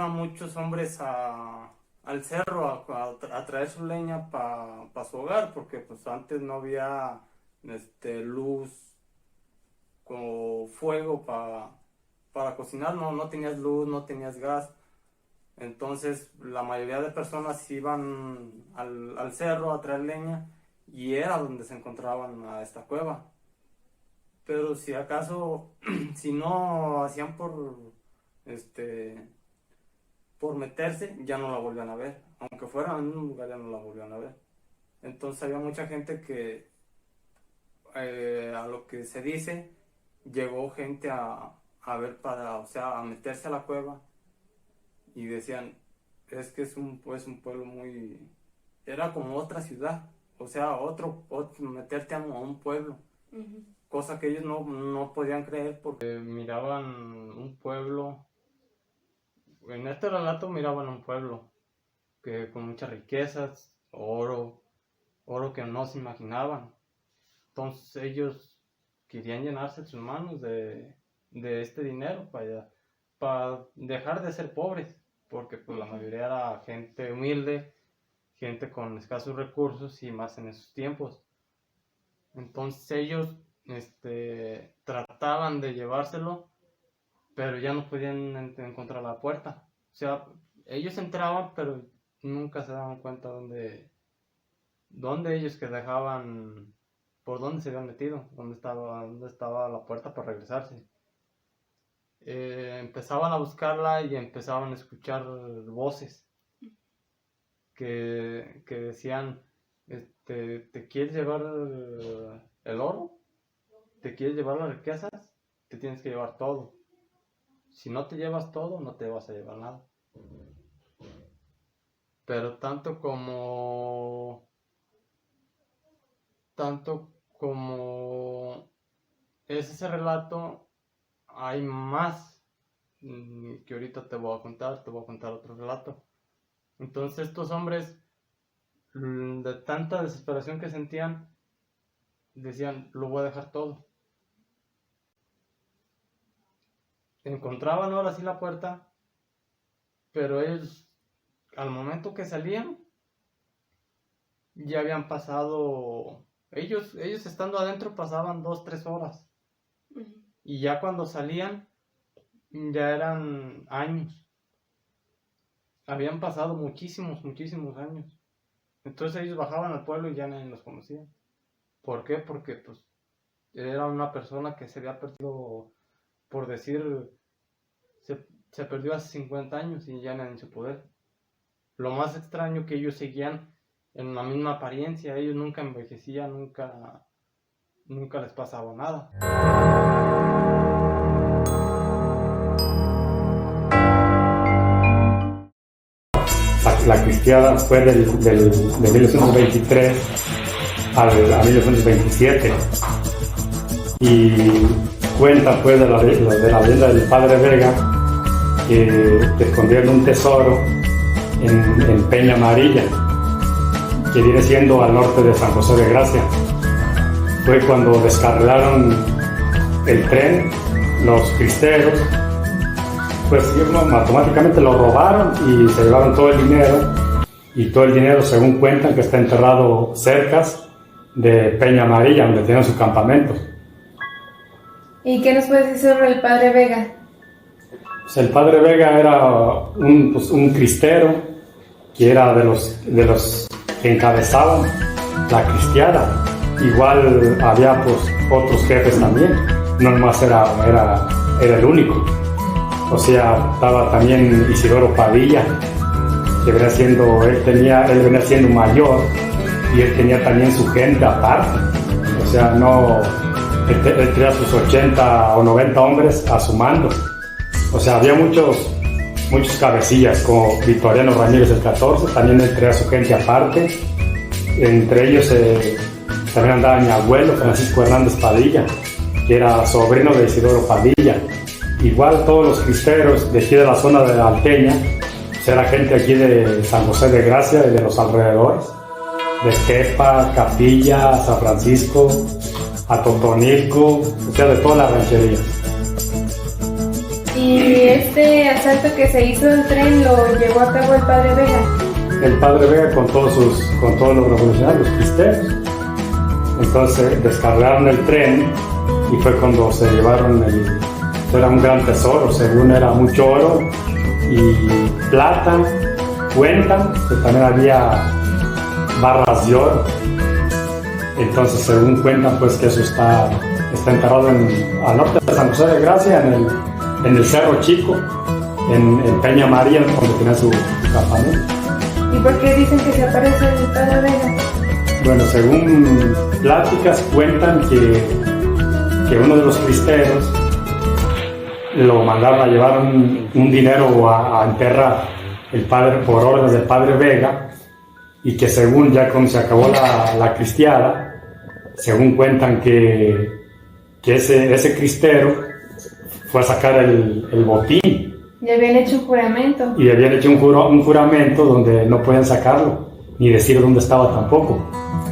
iban muchos hombres al cerro a traer su leña para su hogar, porque pues antes no había luz o fuego para cocinar, no tenías luz, no tenías gas. Entonces la mayoría de personas iban al cerro a traer leña y era donde se encontraban a esta cueva. Pero si acaso, si no hacían por meterse, ya no la volvían a ver. Aunque fueran en un lugar, ya no la volvían a ver. Entonces había mucha gente que, a lo que se dice, llegó gente a ver a meterse a la cueva y decían, es que es un pueblo muy... Era como otra ciudad, o sea, meterte a un pueblo. Uh-huh. Cosa que ellos no podían creer porque miraban un pueblo, en este relato miraban un pueblo que con muchas riquezas, oro que no se imaginaban. Entonces ellos querían llenarse sus manos de este dinero para dejar de ser pobres, porque pues la mayoría era gente humilde, gente con escasos recursos y más en esos tiempos. Entonces ellos trataban de llevárselo, pero ya no podían encontrar la puerta. O sea, ellos entraban, pero nunca se daban cuenta dónde ellos que dejaban, por dónde se habían metido, dónde estaba la puerta para regresarse. Empezaban a buscarla y empezaban a escuchar voces que decían, ¿te quieres llevar el oro? ¿Te quieres llevar las riquezas? Te tienes que llevar todo. Si no te llevas todo, no te vas a llevar nada. Pero tanto como es ese relato, hay más que ahorita te voy a contar otro relato. Entonces estos hombres, de tanta desesperación que sentían, decían, lo voy a dejar todo. Encontraban ahora sí la puerta, pero ellos, al momento que salían, ya habían pasado, ellos estando adentro pasaban 2-3 horas. Uh-huh. Y ya cuando salían, ya eran años. Habían pasado muchísimos años. Entonces ellos bajaban al pueblo y ya nadie los conocía. ¿Por qué? Porque pues era una persona que se había perdido, por decir, se perdió hace 50 años y ya nadie en su poder. Lo más extraño que ellos seguían en la misma apariencia, ellos nunca envejecían, nunca les pasaba nada. La cristiada fue de 1923 a 1927 y cuenta pues de la leyenda del Padre Vega que escondieron un tesoro en Peña Amarilla, que viene siendo al norte de San José de Gracia. Fue cuando descarrilaron el tren, los cristeros, pues automáticamente lo robaron y se llevaron todo el dinero, y todo el dinero, según cuentan, que está enterrado cerca de Peña Amarilla, donde tienen su campamento. ¿Y qué nos puedes decir sobre el Padre Vega? Pues el Padre Vega era un cristero que era de los que encabezaban la cristiada. Igual había pues otros jefes también, no nomás era el único. O sea, estaba también Isidoro Padilla, que venía siendo, él venía siendo mayor y él tenía también su gente aparte. O sea, él tenía sus 80 o 90 hombres a su mando. O sea, había muchos cabecillas, como Victoriano Ramírez el 14, también él tenía su gente aparte. Entre ellos también andaba mi abuelo, Francisco Hernández Padilla, que era sobrino de Isidoro Padilla. Igual todos los cristeros de aquí de la zona de la Alteña, pues era gente aquí de San José de Gracia y de los alrededores, de Tepa, Capilla, San Francisco, Atotonilco, o sea, de toda la ranchería. ¿Y este asalto que se hizo del tren lo llevó a cabo el padre Vega. El padre Vega con todos los revolucionarios, los cristeros. Entonces descargaron el tren y fue cuando se llevaron era un gran tesoro, según era mucho oro y plata. Cuentan que también había barras de oro. Entonces, según cuentan, pues que eso está enterrado al norte de San José de Gracia, en el Cerro Chico, en Peña María, donde tenía su campamento. ¿Y por qué dicen que se aparece el padre Vega? Bueno, según pláticas cuentan que uno de los cristeros lo mandaron a llevar un dinero a enterrar el padre por órdenes del padre Vega, y que según ya cuando se acabó la cristiada, según cuentan que ese cristero fue a sacar el botín. Y habían hecho un juramento. Y habían hecho un juramento donde no podían sacarlo, ni decir dónde estaba tampoco.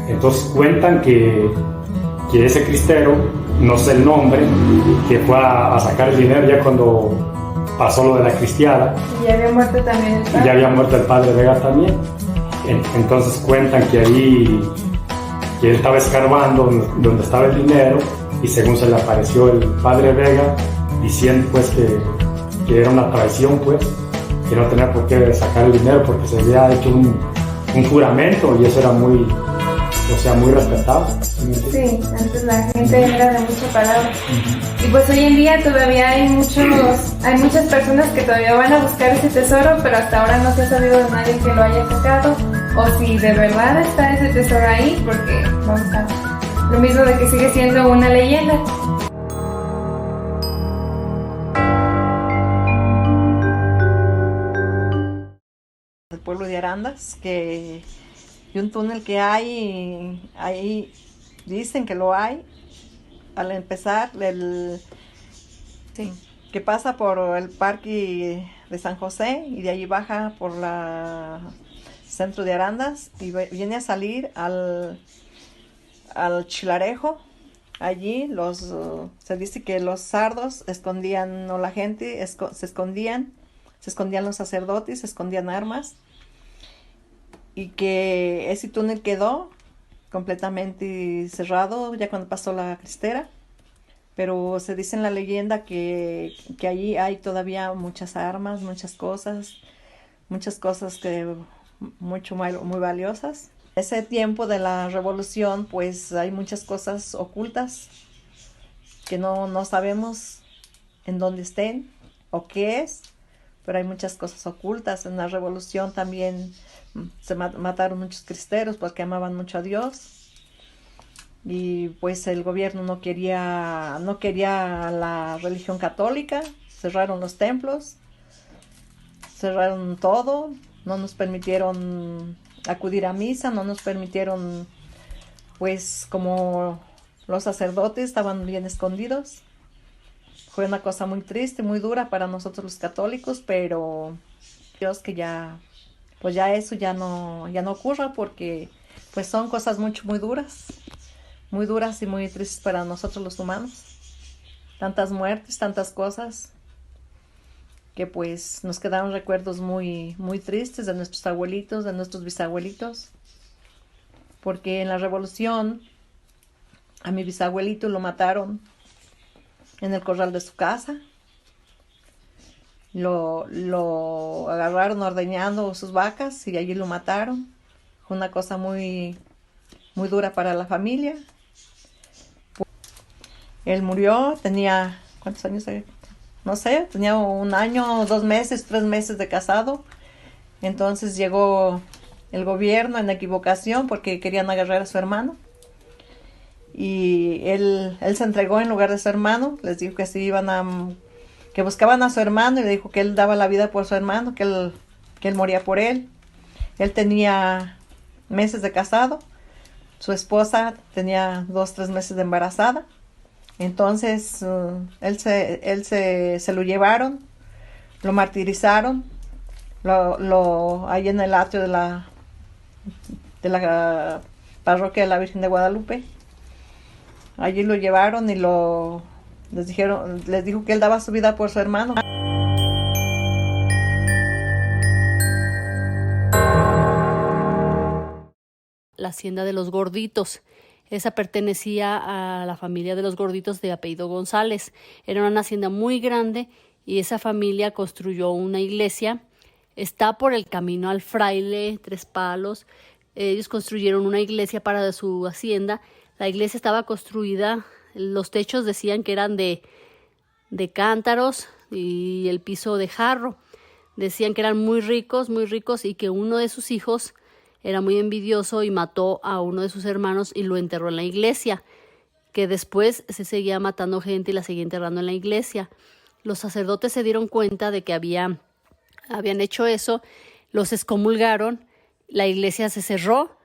Entonces cuentan que ese cristero, no sé el nombre, que fue a sacar el dinero ya cuando pasó lo de la cristiada. Y ya había muerto también el padre. Y ya había muerto el padre Vega también. Entonces cuentan que ahí, que él estaba escarbando donde estaba el dinero, y según se le apareció el padre Vega diciendo pues que era una traición, pues, que no tenía por qué sacar el dinero porque se había hecho un juramento, y eso era muy respetado. Sí, antes la gente era de mucha palabra. Y pues hoy en día todavía hay muchas personas que todavía van a buscar ese tesoro, pero hasta ahora no se ha sabido de nadie que lo haya sacado, o si de verdad está ese tesoro ahí, porque vamos a lo mismo de que sigue siendo una leyenda. El pueblo de Arandas, y un túnel que hay, ahí dicen que lo hay, al empezar, que pasa por el parque de San José y de ahí baja por el centro de Arandas y viene a salir al Chilarejo. Allí se dice que los sardos escondían, o la gente se escondían los sacerdotes, se escondían armas, y que ese túnel quedó completamente cerrado ya cuando pasó la cristera, pero se dice en la leyenda que allí hay todavía muchas armas, muchas cosas que muy valiosas. Ese tiempo de la revolución, pues hay muchas cosas ocultas que no sabemos en dónde estén o qué es, pero hay muchas cosas ocultas. En la revolución también se mataron muchos cristeros porque amaban mucho a Dios, y pues el gobierno no quería la religión católica, cerraron los templos, cerraron todo, no nos permitieron acudir a misa, no nos permitieron, pues como los sacerdotes estaban bien escondidos. Fue una cosa muy triste, muy dura para nosotros los católicos, pero Dios que ya eso ya no ocurra, porque pues son cosas muy duras y muy tristes para nosotros los humanos. Tantas muertes, tantas cosas, que pues nos quedaron recuerdos muy tristes de nuestros abuelitos, de nuestros bisabuelitos, porque en la revolución a mi bisabuelito lo mataron en el corral de su casa. Lo agarraron ordeñando sus vacas y allí lo mataron. Fue una cosa muy dura para la familia. Él murió, tenía, ¿cuántos años? No sé, tenía 1 año, 2 meses, 3 meses de casado. Entonces llegó el gobierno en equivocación porque querían agarrar a su hermano. Y él se entregó en lugar de su hermano. Les dijo que que buscaban a su hermano, y le dijo que él daba la vida por su hermano, que él moría por él. Él tenía meses de casado, su esposa tenía 2, 3 meses de embarazada. Entonces él se lo llevaron, lo martirizaron, ahí en el atrio de la parroquia de la Virgen de Guadalupe. Allí lo llevaron y les dijo que él daba su vida por su hermano. la hacienda de los Gorditos. Esa pertenecía a la familia de los Gorditos de apellido González. Era una hacienda muy grande y esa familia construyó una iglesia. Está por el camino al Fraile, Tres Palos. Ellos construyeron una iglesia para su hacienda. La iglesia estaba construida, los techos decían que eran de cántaros y el piso de jarro. Decían que eran muy ricos y que uno de sus hijos era muy envidioso y mató a uno de sus hermanos y lo enterró en la iglesia, que después se seguía matando gente y la seguía enterrando en la iglesia. Los sacerdotes se dieron cuenta de que habían hecho eso, los excomulgaron, la iglesia se cerró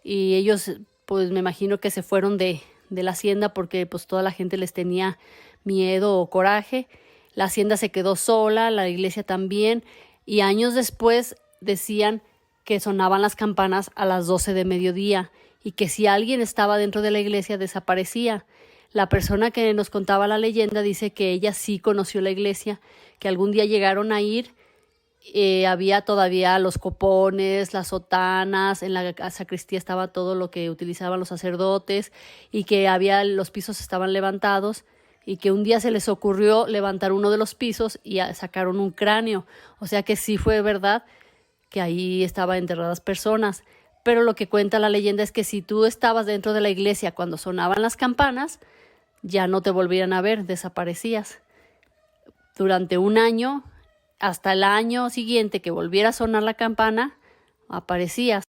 y ellos, pues me imagino que se fueron de la hacienda porque pues toda la gente les tenía miedo o coraje. La hacienda se quedó sola, la iglesia también, y años después decían que sonaban las campanas a las 12 de mediodía y que si alguien estaba dentro de la iglesia desaparecía. La persona que nos contaba la leyenda dice que ella sí conoció la iglesia, que algún día llegaron a ir, había todavía los copones, las sotanas, en la sacristía estaba todo lo que utilizaban los sacerdotes y que los pisos estaban levantados y que un día se les ocurrió levantar uno de los pisos y sacaron un cráneo. O sea que sí fue verdad que ahí estaban enterradas personas. Pero lo que cuenta la leyenda es que si tú estabas dentro de la iglesia cuando sonaban las campanas, ya no te volvían a ver, desaparecías. Durante un año, hasta el año siguiente que volviera a sonar la campana, aparecías.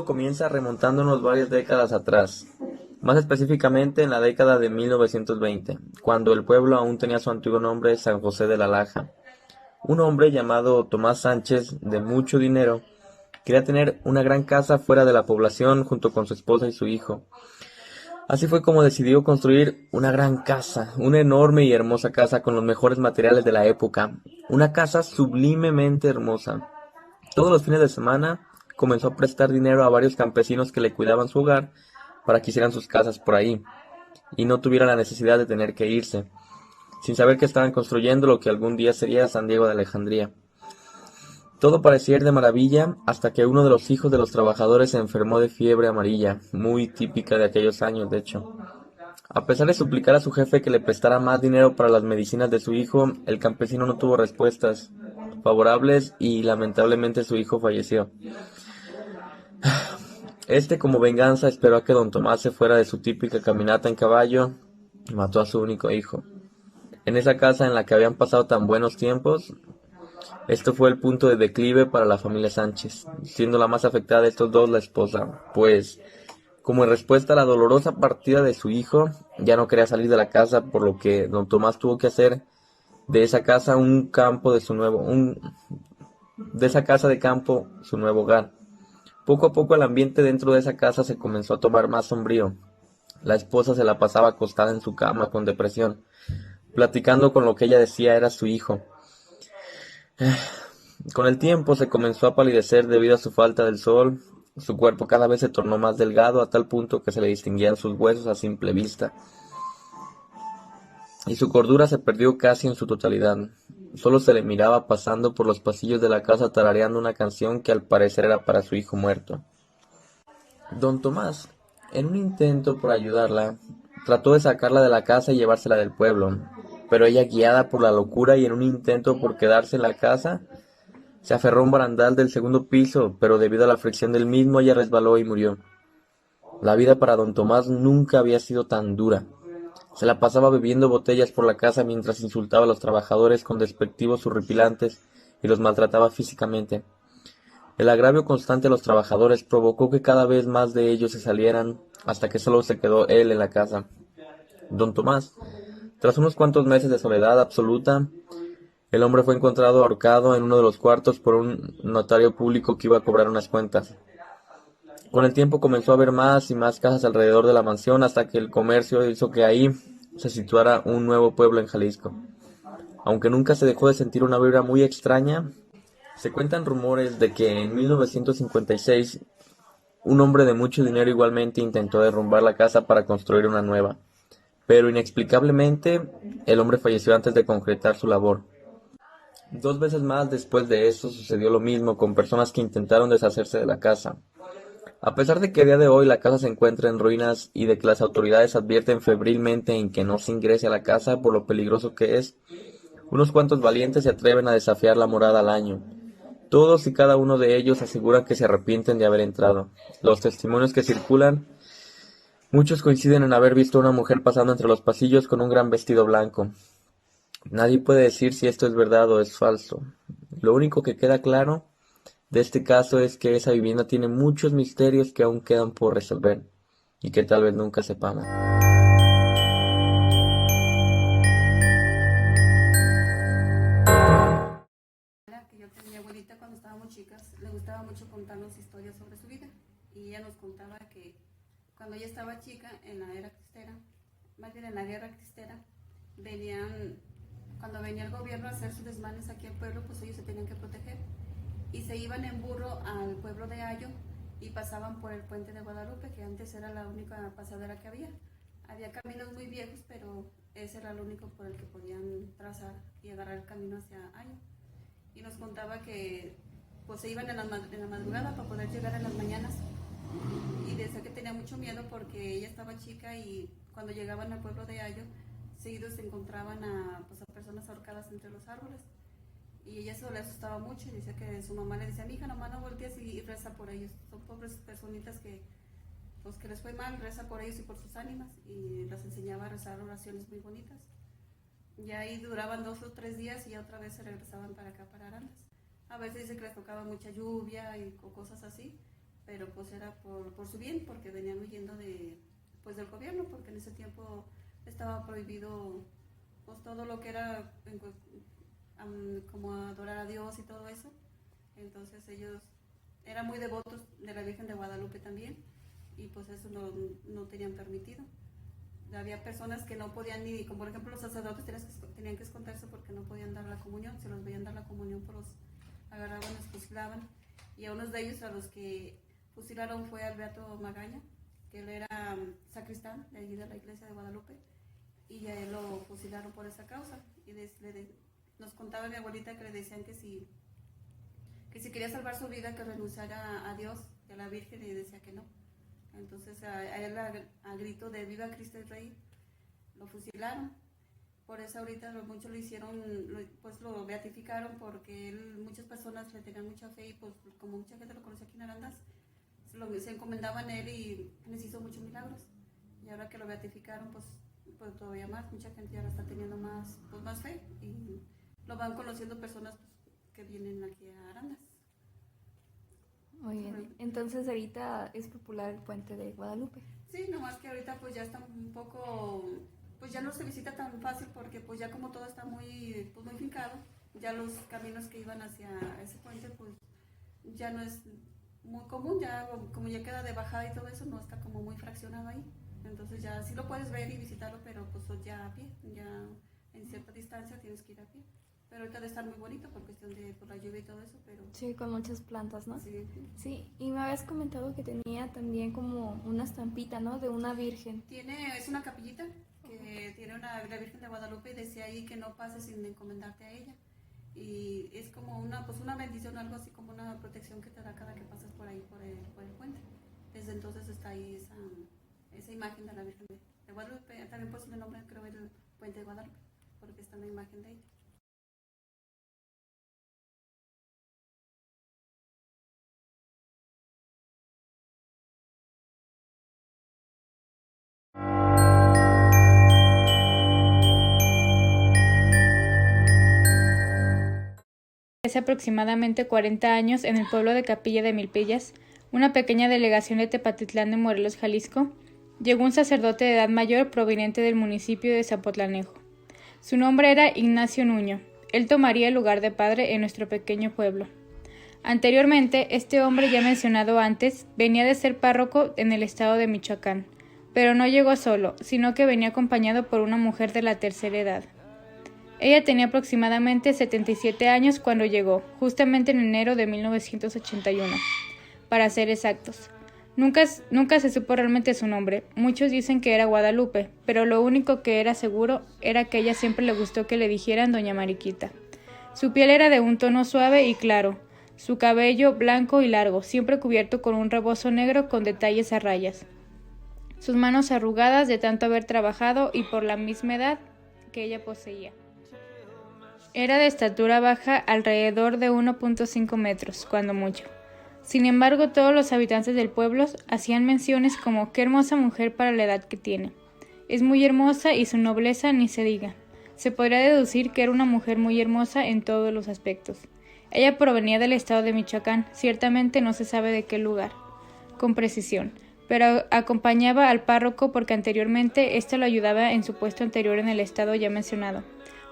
Comienza remontándonos varias décadas atrás, más específicamente en la década de 1920, cuando el pueblo aún tenía su antiguo nombre San José de la Laja. Un hombre llamado Tomás Sánchez, de mucho dinero, quería tener una gran casa fuera de la población junto con su esposa y su hijo. Así fue como decidió construir una gran casa, una enorme y hermosa casa con los mejores materiales de la época, una casa sublimemente hermosa. Todos los fines de semana comenzó a prestar dinero a varios campesinos que le cuidaban su hogar para que hicieran sus casas por ahí y no tuvieran la necesidad de tener que irse, sin saber que estaban construyendo lo que algún día sería San Diego de Alejandría. Todo parecía ir de maravilla hasta que uno de los hijos de los trabajadores se enfermó de fiebre amarilla, muy típica de aquellos años, de hecho. A pesar de suplicar a su jefe que le prestara más dinero para las medicinas de su hijo, el campesino no tuvo respuestas favorables y lamentablemente su hijo falleció. Como venganza, esperó a que don Tomás se fuera de su típica caminata en caballo y mató a su único hijo. En esa casa en la que habían pasado tan buenos tiempos, esto fue el punto de declive para la familia Sánchez, siendo la más afectada de estos dos la esposa, pues, como en respuesta a la dolorosa partida de su hijo, ya no quería salir de la casa, por lo que don Tomás tuvo que hacer de esa casa su nuevo hogar. Poco a poco el ambiente dentro de esa casa se comenzó a tomar más sombrío. La esposa se la pasaba acostada en su cama con depresión, platicando con lo que ella decía era su hijo. Con el tiempo se comenzó a palidecer debido a su falta del sol. Su cuerpo cada vez se tornó más delgado a tal punto que se le distinguían sus huesos a simple vista. Y su cordura se perdió casi en su totalidad. Solo se le miraba pasando por los pasillos de la casa tarareando una canción que al parecer era para su hijo muerto. Don Tomás, en un intento por ayudarla, trató de sacarla de la casa y llevársela del pueblo, pero ella, guiada por la locura y en un intento por quedarse en la casa, se aferró a un barandal del segundo piso, pero debido a la fricción del mismo ella resbaló y murió. La vida para don Tomás nunca había sido tan dura. Se la pasaba bebiendo botellas por la casa mientras insultaba a los trabajadores con despectivos horripilantes y los maltrataba físicamente. El agravio constante a los trabajadores provocó que cada vez más de ellos se salieran, hasta que solo se quedó él en la casa. Don Tomás, tras unos cuantos meses de soledad absoluta, el hombre fue encontrado ahorcado en uno de los cuartos por un notario público que iba a cobrar unas cuentas. Con el tiempo comenzó a haber más y más casas alrededor de la mansión hasta que el comercio hizo que ahí se situara un nuevo pueblo en Jalisco. Aunque nunca se dejó de sentir una vibra muy extraña, se cuentan rumores de que en 1956 un hombre de mucho dinero igualmente intentó derrumbar la casa para construir una nueva, pero inexplicablemente el hombre falleció antes de concretar su labor. 2 veces más después de eso sucedió lo mismo con personas que intentaron deshacerse de la casa. A pesar de que a día de hoy la casa se encuentra en ruinas y de que las autoridades advierten febrilmente en que no se ingrese a la casa por lo peligroso que es, unos cuantos valientes se atreven a desafiar la morada al año. Todos y cada uno de ellos aseguran que se arrepienten de haber entrado. Los testimonios que circulan, muchos coinciden en haber visto a una mujer pasando entre los pasillos con un gran vestido blanco. Nadie puede decir si esto es verdad o es falso. Lo único que queda claro de este caso es que esa vivienda tiene muchos misterios que aún quedan por resolver y que tal vez nunca sepamos. Que yo tenía, mi abuelita cuando estábamos chicas le gustaba mucho contarnos historias sobre su vida, y ella nos contaba que cuando ella estaba chica en la era cristera, más bien en la guerra cristera, cuando venía el gobierno a hacer sus desmanes aquí al pueblo, pues ellos se tenían que proteger y se iban en burro al pueblo de Ayo y pasaban por el puente de Guadalupe, que antes era la única pasadera que había. Había caminos muy viejos, pero ese era el único por el que podían trazar y agarrar el camino hacia Ayo. Y nos contaba que pues se iban en la madrugada para poder llegar en las mañanas, y decía que tenía mucho miedo porque ella estaba chica y cuando llegaban al pueblo de Ayo seguidos se encontraban a personas ahorcadas entre los árboles, y ella eso le asustaba mucho y decía que su mamá le decía: "Mija, nomás no voltees y reza por ellos, son pobres personitas que les fue mal, reza por ellos y por sus ánimas", y les enseñaba a rezar oraciones muy bonitas. Y ahí duraban 2 o 3 días y ya otra vez se regresaban para acá, para Arandas. A veces dice que les tocaba mucha lluvia o cosas así, pero pues era por su bien, porque venían huyendo del gobierno, porque en ese tiempo estaba prohibido pues todo lo que era como adorar a Dios y todo eso. Entonces ellos eran muy devotos de la Virgen de Guadalupe también, y pues eso no tenían permitido. Había personas que no podían ni, como por ejemplo los sacerdotes tenían que esconderse porque no podían dar la comunión. Se los veían dar la comunión, pues los agarraban, los fusilaban. Y a unos de ellos, a los que fusilaron, fue al Beato Magaña, que él era sacristán de allí de la iglesia de Guadalupe, y a él lo fusilaron por esa causa. Y nos contaba mi abuelita que le decían que si quería salvar su vida, que renunciara a Dios y a la Virgen, y decía que no. Entonces a él, a grito de "Viva Cristo el Rey", lo fusilaron. Por eso ahorita muchos lo beatificaron, porque muchas personas le tenían mucha fe, y pues como mucha gente lo conocía aquí en Arandas, se encomendaban a él y les hizo muchos milagros. Y ahora que lo beatificaron, pues todavía más, mucha gente ya lo está teniendo más fe, y lo van conociendo personas que vienen aquí a Arandas. Muy bien, entonces ahorita es popular el puente de Guadalupe. Sí, nomás que ahorita pues ya está un poco, pues ya no se visita tan fácil, porque pues ya como todo está muy fincado, ya los caminos que iban hacia ese puente pues ya no es muy común, ya como ya queda de bajada y todo eso, no está como muy fraccionado ahí. Entonces ya sí lo puedes ver y visitarlo, pero pues ya a pie, ya en cierta distancia tienes que ir a pie. Pero ahorita debe estar muy bonito por cuestión de por la lluvia y todo eso, pero... Sí, con muchas plantas, ¿no? Sí. Sí, y me habías comentado que tenía también como una estampita, ¿no? De una virgen. Es una capillita que tiene la Virgen de Guadalupe, y decía ahí que no pases sin encomendarte a ella. Y es como una bendición, algo así como una protección que te da cada que pasas por ahí, por el puente. Desde entonces está ahí esa imagen de la Virgen de Guadalupe. También por eso le nombran, creo, el puente de Guadalupe, porque está una imagen de ella. Hace aproximadamente 40 años, en el pueblo de Capilla de Milpillas, una pequeña delegación de Tepatitlán de Morelos, Jalisco, llegó un sacerdote de edad mayor proveniente del municipio de Zapotlanejo. Su nombre era Ignacio Nuño. Él tomaría el lugar de padre en nuestro pequeño pueblo. Anteriormente, este hombre ya mencionado antes venía de ser párroco en el estado de Michoacán, pero no llegó solo, sino que venía acompañado por una mujer de la tercera edad. Ella tenía aproximadamente 77 años cuando llegó, justamente en enero de 1981, para ser exactos. Nunca se supo realmente su nombre. Muchos dicen que era Guadalupe, pero lo único que era seguro era que a ella siempre le gustó que le dijeran Doña Mariquita. Su piel era de un tono suave y claro, su cabello blanco y largo, siempre cubierto con un rebozo negro con detalles a rayas. Sus manos arrugadas de tanto haber trabajado y por la misma edad que ella poseía. Era de estatura baja, alrededor de 1.5 metros, cuando mucho. Sin embargo, todos los habitantes del pueblo hacían menciones como «qué hermosa mujer para la edad que tiene». Es muy hermosa y su nobleza ni se diga. Se podría deducir que era una mujer muy hermosa en todos los aspectos. Ella provenía del estado de Michoacán, ciertamente no se sabe de qué lugar, con precisión, pero acompañaba al párroco porque anteriormente éste lo ayudaba en su puesto anterior en el estado ya mencionado.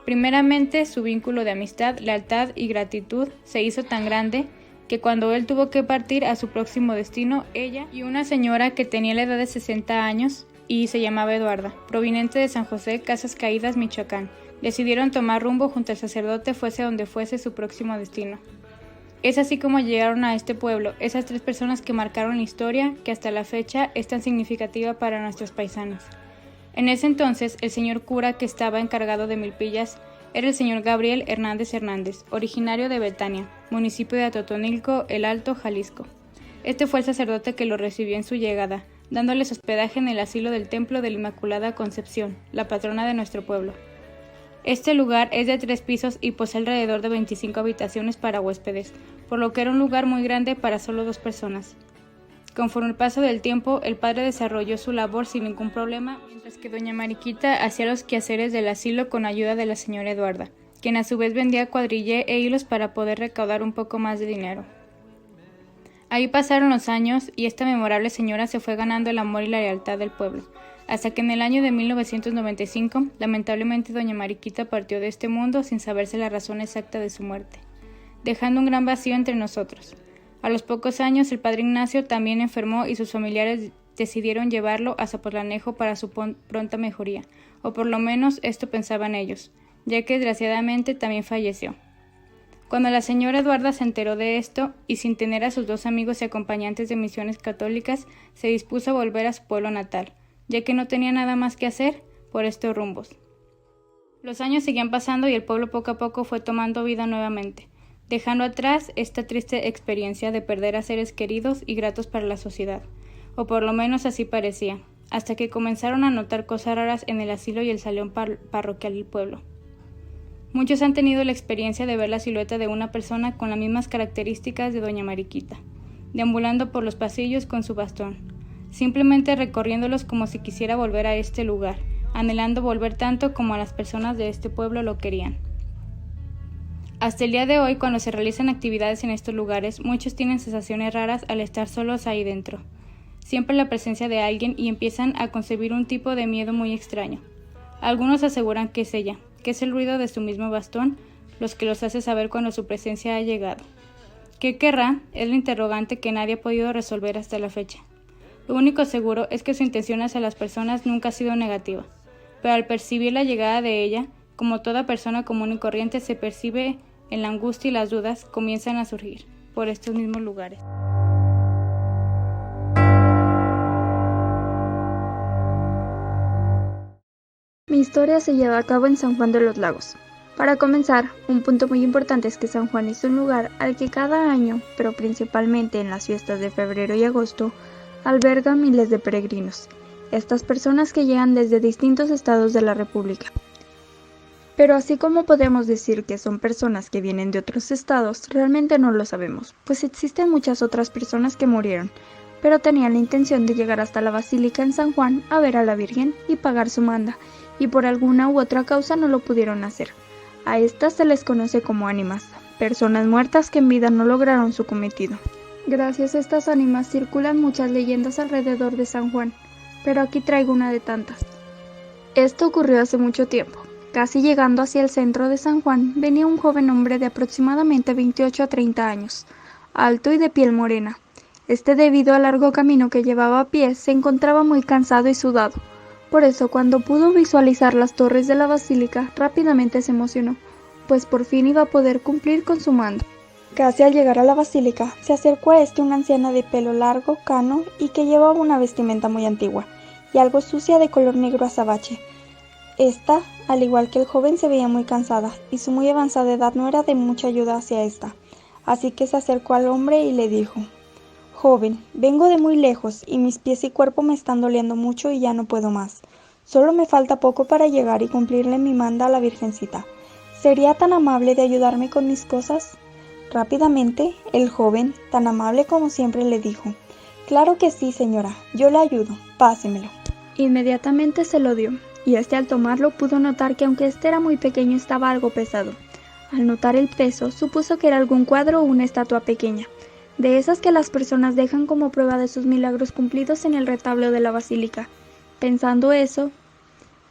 Primeramente, su vínculo de amistad, lealtad y gratitud se hizo tan grande que cuando él tuvo que partir a su próximo destino, ella y una señora que tenía la edad de 60 años y se llamaba Eduarda, proveniente de San José, Casas Caídas, Michoacán, decidieron tomar rumbo junto al sacerdote fuese donde fuese su próximo destino. Es así como llegaron a este pueblo, esas tres personas que marcaron la historia que hasta la fecha es tan significativa para nuestros paisanos. En ese entonces, el señor cura que estaba encargado de Milpillas era el señor Gabriel Hernández Hernández, originario de Betania, municipio de Atotonilco, El Alto, Jalisco. Este fue el sacerdote que lo recibió en su llegada, dándoles hospedaje en el asilo del Templo de la Inmaculada Concepción, la patrona de nuestro pueblo. Este lugar es de 3 pisos y posee alrededor de 25 habitaciones para huéspedes, por lo que era un lugar muy grande para solo 2 personas. Conforme el paso del tiempo, el padre desarrolló su labor sin ningún problema, mientras que doña Mariquita hacía los quehaceres del asilo con ayuda de la señora Eduarda, quien a su vez vendía cuadrillé e hilos para poder recaudar un poco más de dinero. Ahí pasaron los años y esta memorable señora se fue ganando el amor y la lealtad del pueblo, hasta que en el año de 1995, lamentablemente doña Mariquita partió de este mundo sin saberse la razón exacta de su muerte, dejando un gran vacío entre nosotros. A los pocos años, el padre Ignacio también enfermó y sus familiares decidieron llevarlo a Zapotlanejo para su pronta mejoría, o por lo menos esto pensaban ellos, ya que desgraciadamente también falleció. Cuando la señora Eduarda se enteró de esto, y sin tener a sus 2 amigos y acompañantes de misiones católicas, se dispuso a volver a su pueblo natal, ya que no tenía nada más que hacer por estos rumbos. Los años seguían pasando y el pueblo poco a poco fue tomando vida nuevamente, dejando atrás esta triste experiencia de perder a seres queridos y gratos para la sociedad, o por lo menos así parecía, hasta que comenzaron a notar cosas raras en el asilo y el salón parroquial del pueblo. Muchos han tenido la experiencia de ver la silueta de una persona con las mismas características de doña Mariquita, deambulando por los pasillos con su bastón, simplemente recorriéndolos como si quisiera volver a este lugar, anhelando volver tanto como las personas de este pueblo lo querían. Hasta el día de hoy, cuando se realizan actividades en estos lugares, muchos tienen sensaciones raras al estar solos ahí dentro. Siempre la presencia de alguien y empiezan a concebir un tipo de miedo muy extraño. Algunos aseguran que es ella, que es el ruido de su mismo bastón, los que los hace saber cuando su presencia ha llegado. ¿Qué querrá? Es la interrogante que nadie ha podido resolver hasta la fecha. Lo único seguro es que su intención hacia las personas nunca ha sido negativa, pero al percibir la llegada de ella, como toda persona común y corriente se percibe en la angustia y las dudas comienzan a surgir por estos mismos lugares. Mi historia se lleva a cabo en San Juan de los Lagos. Para comenzar, un punto muy importante es que San Juan es un lugar al que cada año, pero principalmente en las fiestas de febrero y agosto, alberga miles de peregrinos, estas personas que llegan desde distintos estados de la República. Pero así como podemos decir que son personas que vienen de otros estados, realmente no lo sabemos, pues existen muchas otras personas que murieron, pero tenían la intención de llegar hasta la Basílica en San Juan a ver a la Virgen y pagar su manda, y por alguna u otra causa no lo pudieron hacer. A estas se les conoce como ánimas, personas muertas que en vida no lograron su cometido. Gracias a estas ánimas circulan muchas leyendas alrededor de San Juan, pero aquí traigo una de tantas. Esto ocurrió hace mucho tiempo. Casi llegando hacia el centro de San Juan, venía un joven hombre de aproximadamente 28 a 30 años, alto y de piel morena. Debido al largo camino que llevaba a pie, se encontraba muy cansado y sudado. Por eso, cuando pudo visualizar las torres de la basílica, rápidamente se emocionó, pues por fin iba a poder cumplir con su mando. Casi al llegar a la basílica, se acercó a una anciana de pelo largo, cano, y que llevaba una vestimenta muy antigua, y algo sucia de color negro azabache. Esta, al igual que el joven, se veía muy cansada, y su muy avanzada edad no era de mucha ayuda hacia esta. Así que se acercó al hombre y le dijo: «Joven, vengo de muy lejos, y mis pies y cuerpo me están doliendo mucho y ya no puedo más. Solo me falta poco para llegar y cumplirle mi manda a la Virgencita. ¿Sería tan amable de ayudarme con mis cosas?». Rápidamente, el joven, tan amable como siempre, le dijo: «Claro que sí, señora, yo le ayudo, pásemelo». Inmediatamente se lo dio, y al tomarlo pudo notar que aunque era muy pequeño, estaba algo pesado. Al notar el peso, supuso que era algún cuadro o una estatua pequeña, de esas que las personas dejan como prueba de sus milagros cumplidos en el retablo de la basílica. Pensando eso,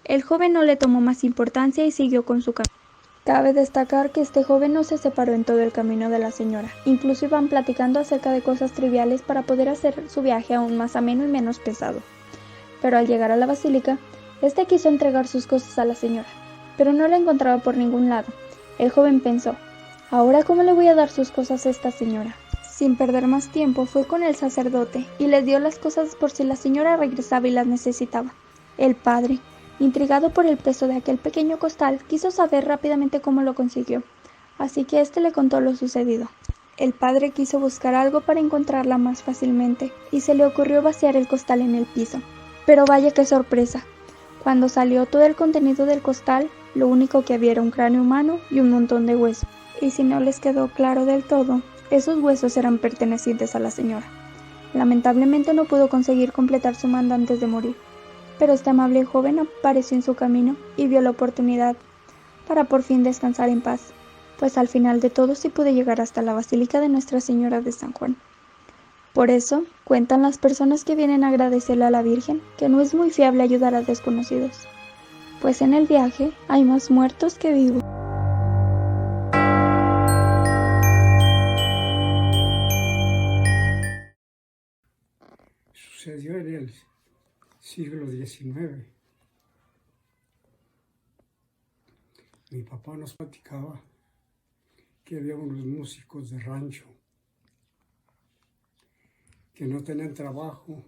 el joven no le tomó más importancia y siguió con su camino. Cabe destacar que este joven no se separó en todo el camino de la señora, incluso iban platicando acerca de cosas triviales para poder hacer su viaje aún más ameno y menos pesado. Pero al llegar a la basílica, quiso entregar sus cosas a la señora, pero no la encontraba por ningún lado. El joven pensó: «¿Ahora cómo le voy a dar sus cosas a esta señora?». Sin perder más tiempo, fue con el sacerdote y les dio las cosas por si la señora regresaba y las necesitaba. El padre, intrigado por el peso de aquel pequeño costal, quiso saber rápidamente cómo lo consiguió, así que le contó lo sucedido. El padre quiso buscar algo para encontrarla más fácilmente y se le ocurrió vaciar el costal en el piso. Pero vaya qué sorpresa. Cuando salió todo el contenido del costal, lo único que había era un cráneo humano y un montón de huesos. Y si no les quedó claro del todo, esos huesos eran pertenecientes a la señora. Lamentablemente no pudo conseguir completar su manda antes de morir, pero este amable joven apareció en su camino y vio la oportunidad para por fin descansar en paz, pues al final de todo sí pudo llegar hasta la Basílica de Nuestra Señora de San Juan. Por eso, cuentan las personas que vienen a agradecerle a la Virgen que no es muy fiable ayudar a desconocidos, pues en el viaje hay más muertos que vivos. Sucedió en el siglo XIX. Mi papá nos platicaba que había unos músicos de rancho que no tenían trabajo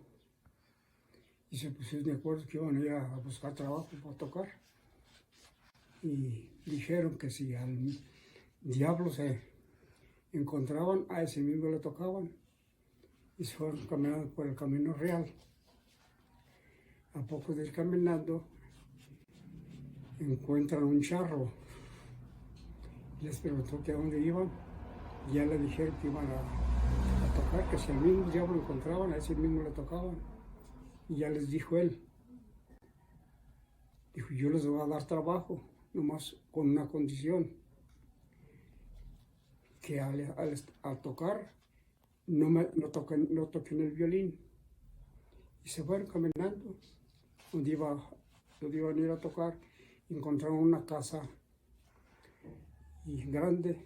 y se pusieron de acuerdo que iban a ir a buscar trabajo para tocar. Y dijeron que si al diablo se encontraban, a ese mismo le tocaban. Y se fueron caminando por el camino real. A poco de ir caminando, encuentran un charro. Les preguntó que a dónde iban. Y ya le dijeron que iban a tocar, que si al mismo diablo lo encontraban, a ese mismo le tocaban. Y ya les dijo él. Dijo: yo les voy a dar trabajo, nomás con una condición. Que al tocar, no toquen el violín. Y se fueron caminando donde iban a ir a tocar. Encontraron una casa grande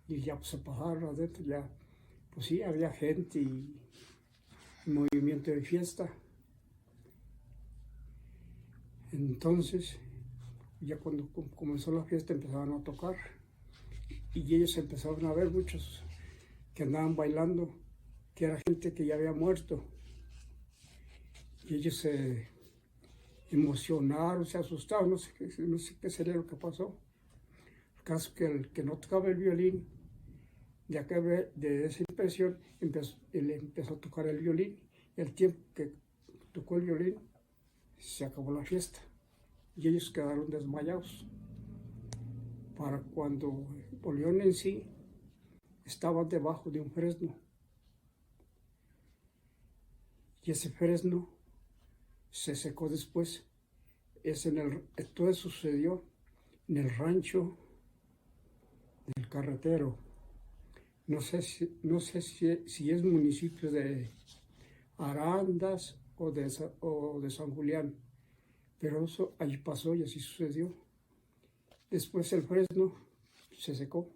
y ya pues, se pasaron adentro. Ya pues sí, había gente y movimiento de fiesta. Entonces ya cuando comenzó la fiesta empezaron a tocar y ellos empezaron a ver muchos que andaban bailando, que era gente que ya había muerto. Y ellos se emocionaron, se asustaron, no sé qué sería lo que pasó. El caso que el que no tocaba el violín, de esa impresión, él empezó a tocar el violín. Y al tiempo que tocó el violín, se acabó la fiesta. Y ellos quedaron desmayados. Para cuando volvieron en sí, estaban debajo de un fresno. Y ese fresno se secó después. Todo eso sucedió en el rancho del Carretero. No sé si es municipio de Arandas o de San Julián, pero eso allí pasó y así sucedió. Después el fresno se secó.